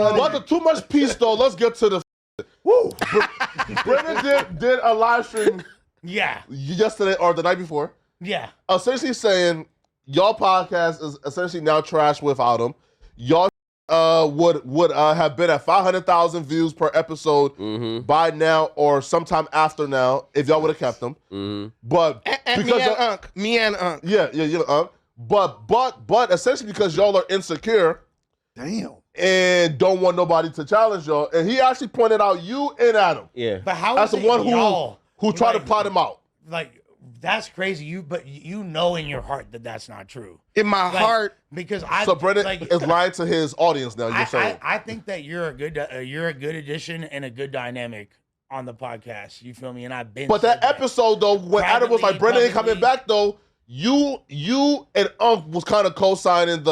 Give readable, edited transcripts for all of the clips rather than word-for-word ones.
But too much peace though. Let's get to the. Woo! Brennan did a live stream. Yeah. Yesterday or the night before. Yeah. Essentially saying y'all podcast is essentially now trash without him. Y'all would have been at 500,000 views per episode by now or sometime after now if y'all would have kept them. But because me and Unc. Yeah, Unc. But essentially because y'all are insecure. Damn. And don't want nobody to challenge y'all. And he actually pointed out you and Adam. Yeah. But how as is the one who tried to like, plot him out. Like, that's crazy. But you know in your heart that that's not true. In my heart, because So Brennan is lying to his audience now. You're saying. I think that you're a good addition and a good dynamic on the podcast. You feel me? And I've been. But that episode though, when Adam was like, Brennan ain't coming back though. You and Unc was kind of co-signing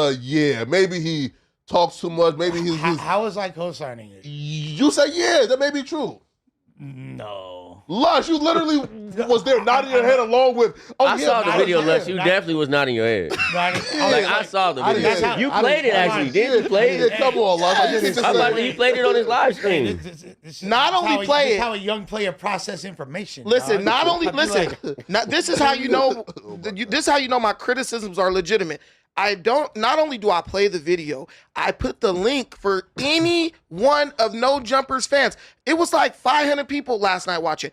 maybe he talks too much. Maybe he's. How was I co-signing it? You said that may be true. No. Lush, you literally was there nodding your head along with. I saw the video, Lush. You definitely was nodding your head. I saw the video. You played it actually. Didn't you play it? Come on, Lush. He played it on his live stream. Not only play it. How a young player process information. Listen, this is how you know. This is how you know my criticisms are legitimate. Not only do I play the video, I put the link for any one of No Jumpers fans. It was like 500 people last night watching.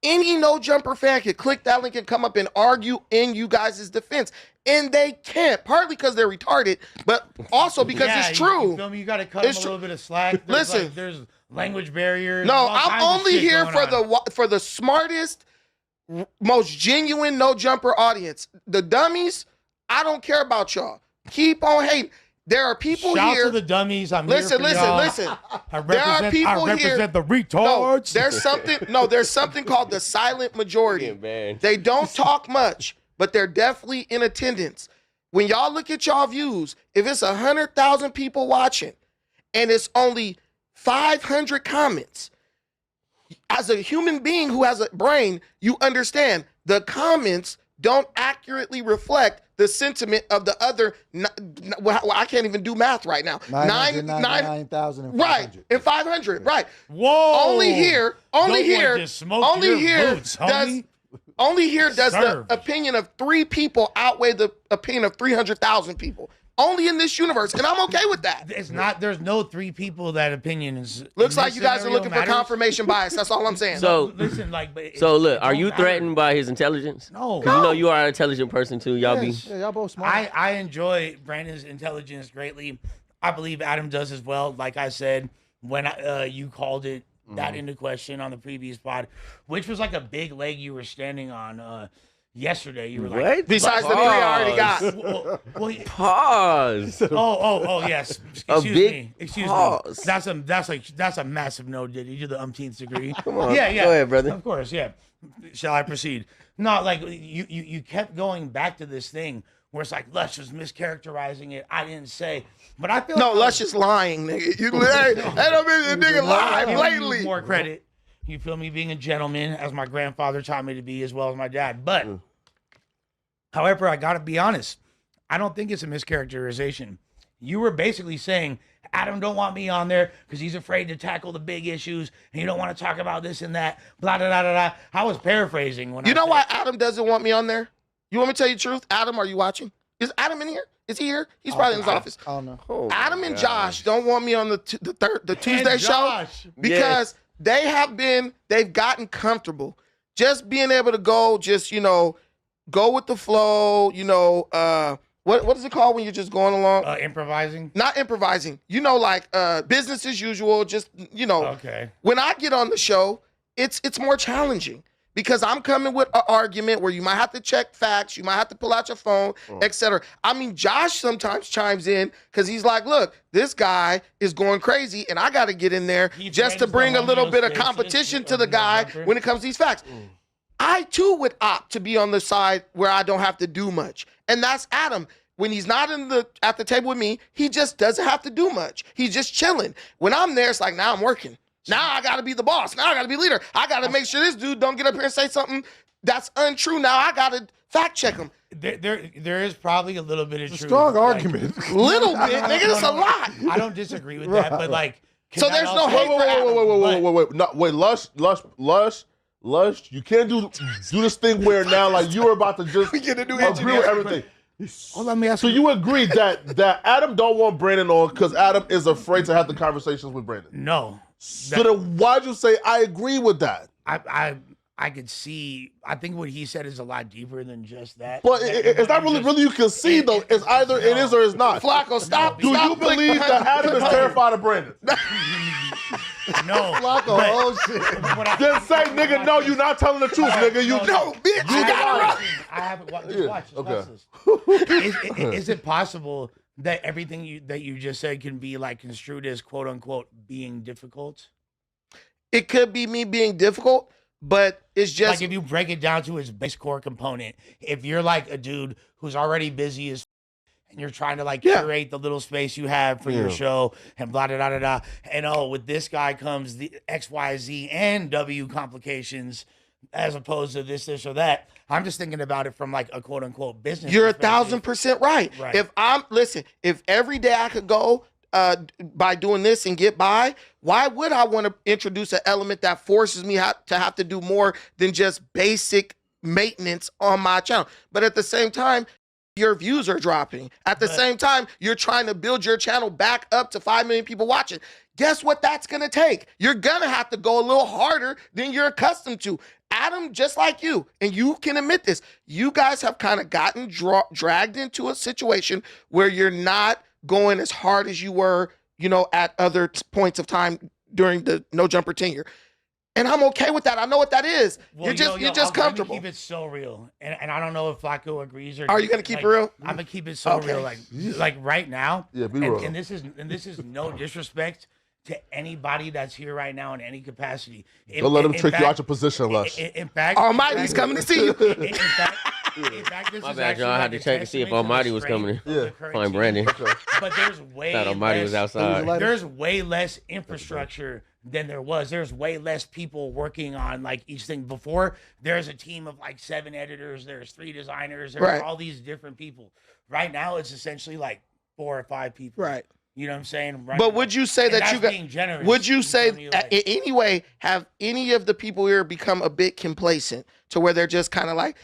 Any No Jumper fan could click that link and come up and argue in you guys' defense. And they can't, partly because they're retarded, but also because it's true. You feel me? You got to cut them a little bit of slack. Listen. There's language barriers. No, I'm only here for the smartest, most genuine No Jumper audience. The dummies, I don't care about y'all. Keep on hating. There are people Shout here. To the dummies. Listen. There are people I represent the retards. No, there's something called the silent majority. They don't talk much, but they're definitely in attendance. When y'all look at y'all views, if it's 100,000 people watching and it's only 500 comments, as a human being who has a brain, you understand the comments don't accurately reflect the sentiment of the other. I can't even do math right now. 9,500. Right, and 500. Right. Whoa. Only here does the opinion of 3 people outweigh the opinion of 300,000 people. Only in this universe, and I'm okay with that. It's not. There's no 3 people that opinion is. Looks like you guys are looking for confirmation bias. That's all I'm saying. So listen, look, are you threatened by his intelligence? No. Because you know you are an intelligent person too. Y'all y'all both smart. I enjoy Brandon's intelligence greatly. I believe Adam does as well. Like I said, when you called it that into question on the previous pod, which was like a big leg you were standing on. Yesterday, you were like, what? Besides the 3 I already got. Pause. Oh, yes. Excuse me. That's a massive no, Diddy. You're the umpteenth degree. Come on. Yeah. Go ahead, brother. Of course, yeah. Shall I proceed? No, like you kept going back to this thing where it's like Lush was mischaracterizing it. I didn't say, but I feel Lush is lying, nigga. I don't mean the nigga lie blatantly. More credit. You feel me? Being a gentleman, as my grandfather taught me to be, as well as my dad. But, however, I got to be honest. I don't think it's a mischaracterization. You were basically saying, Adam don't want me on there because he's afraid to tackle the big issues, and you don't want to talk about this and that, blah, blah, blah, blah, blah. I was paraphrasing. You know why Adam doesn't want me on there? You want me to tell you the truth? Adam, are you watching? Is Adam in here? Is he here? He's probably in his office. Oh, no. Adam and Josh don't want me on the Tuesday show because... They've gotten comfortable just being able to go with the flow, what is it called when you're just going along? Improvising? Not improvising. Like business as usual, just, Okay. When I get on the show, it's more challenging because I'm coming with an argument where you might have to check facts, you might have to pull out your phone, etc. I mean, Josh sometimes chimes in because he's like, look, this guy is going crazy and I got to get in there just to bring a little bit of competition to the guy when it comes to these facts. I, too, would opt to be on the side where I don't have to do much. And that's Adam. When he's not at the table with me, he just doesn't have to do much. He's just chilling. When I'm there, it's like, now I'm working. Now I got to be the boss. Now I got to be leader. I got to make sure this dude don't get up here and say something that's untrue. Now I got to fact check him. There is probably a little bit of truth. Strong argument. Little bit, nigga. That's a lot. I don't disagree with that, but like, so there's no hate for Adam. Wait, Lush, you can't do this thing where now like you were about to just agree with everything. Oh, let me ask so you agree that Adam don't want Brandon on because Adam is afraid to have the conversations with Brandon? No. So then why'd you say I agree with that? I could see. I think what he said is a lot deeper than just that. But it's not really you can see though. It's either it is or it's not. Flacco, stop. Do you believe that Adam is terrified of Brandon? No. Flacco, oh shit. Then say, nigga, no, you're not telling the truth, nigga. You No, bitch, you gotta run. I haven't watched. Yeah, Watch okay. this. Is it possible that everything that you just said can be like construed as quote unquote being difficult? It could be me being difficult, but it's just like if you break it down to its base core component. If you're like a dude who's already busy as and you're trying to like curate the little space you have for your show and blah, blah, blah, blah. And with this guy comes the X, Y, Z and W complications as opposed to this or that. I'm just thinking about it from like a quote unquote business. You're 1,000% right. Right. If every day I could go by doing this and get by, why would I want to introduce an element that forces me to have to do more than just basic maintenance on my channel? But at the same time, your views are dropping. At the same time, you're trying to build your channel back up to 5 million people watching. Guess what that's going to take? You're going to have to go a little harder than you're accustomed to. Adam, just like you, and you can admit this, you guys have kind of gotten dragged into a situation where you're not going as hard as you were, at other points of time during the No Jumper tenure. And I'm okay with that. I know what that is. Well, you're just comfortable. Keep it so real, and I don't know if Flacco agrees or. Are you gonna keep it real? I'm gonna keep it so real, like right now. Yeah, be real. And this is no disrespect to anybody that's here right now in any capacity. Don't let him trick you out your position, Lush. In fact, Almighty's coming to see you. In fact, this My is bad, y'all. I had to check to see if Almighty was coming. Yeah. Find Brandon. But there's way Thought Almighty was outside. There's way less infrastructure than there was. There's way less people working on like each thing. Before, there's a team of like 7 editors, there's 3 designers, there's all these different people. Right now, it's essentially like 4 or 5 people. Right. You know what I'm saying? Right. But would you say that you got? Being generous, would you say like, in any way have any of the people here become a bit complacent to where they're just kind of like?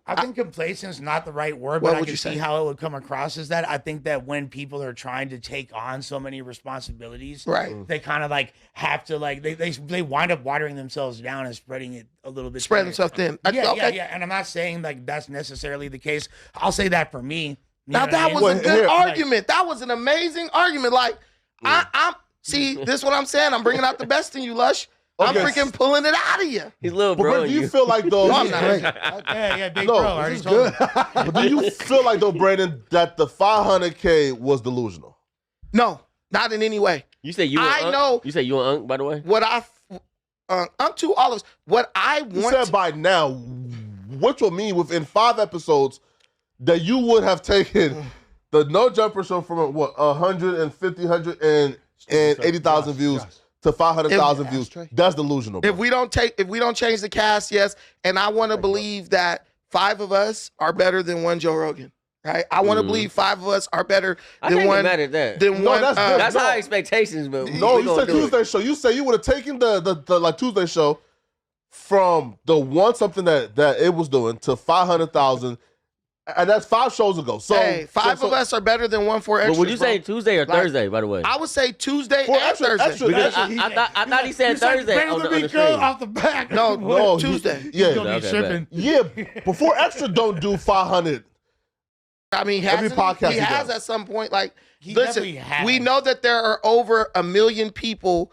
I think complacent is not the right word, What but I would can you see say? how it would come across as that. I think that when people are trying to take on so many responsibilities, Right. they kind of like have to like they wind up watering themselves down and spreading it a little bit. Spread thinner. themselves thin. Yeah. And I'm not saying like that's necessarily the case. I'll say that for me. Now that was a good argument. That was an amazing argument. Like I'm see, this is what I'm saying. I'm bringing out the best in you, Lush. I'm freaking pulling it out of you. He's little But bro. do you feel like though? No, I'm not. yeah, big No, bro. I already told you. But do you feel like though, Brandon, that the 500K was delusional? No, not in any way. You say you? I Unc? know. You say you and Unc, by the way. What I'm to all of us. What I You want. said by now, which will mean within 5 episodes that you would have taken the No Jumper show from what 150, 180,000 views to 500,000 views. That's delusional. Bro. If we don't change the cast, yes. And I want to believe that 5 of us are better than one Joe Rogan. Right? I want to believe 5 of us are better I than can't one. get mad at that. Than No, one. that's That's high expectations, but No, we you gonna said do Tuesday it. show. You said you would have taken the like Tuesday show from the one something that it was doing to 500,000, and that's 5 shows ago. So hey, 5 of us are better than 1 for extras. But would you say Tuesday or Thursday, by the way? I would say Tuesday For and Thursday. Because I thought he said Thursday on the stream. off the back. No, Tuesday. Yeah, Gonna be Okay, tripping. yeah. Before extra don't do 500. I mean, Every podcast he he has does. at some point. Like, He listen, definitely has. we know that there are over 1 million people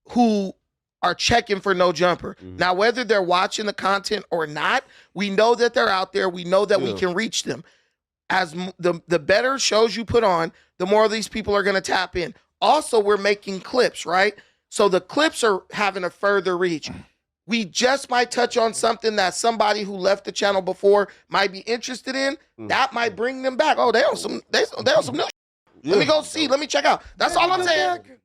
who are checking for No Jumper. Now, whether they're watching the content or not, we know that they're out there. We know that we can reach them. As the better shows you put on, the more of these people are going to tap in. Also, we're making clips, right? So the clips are having a further reach. We just might touch on something that somebody who left the channel before might be interested in. That might bring them back. Oh, they on some new. Let me go see. Let me check out. That's all I'm saying.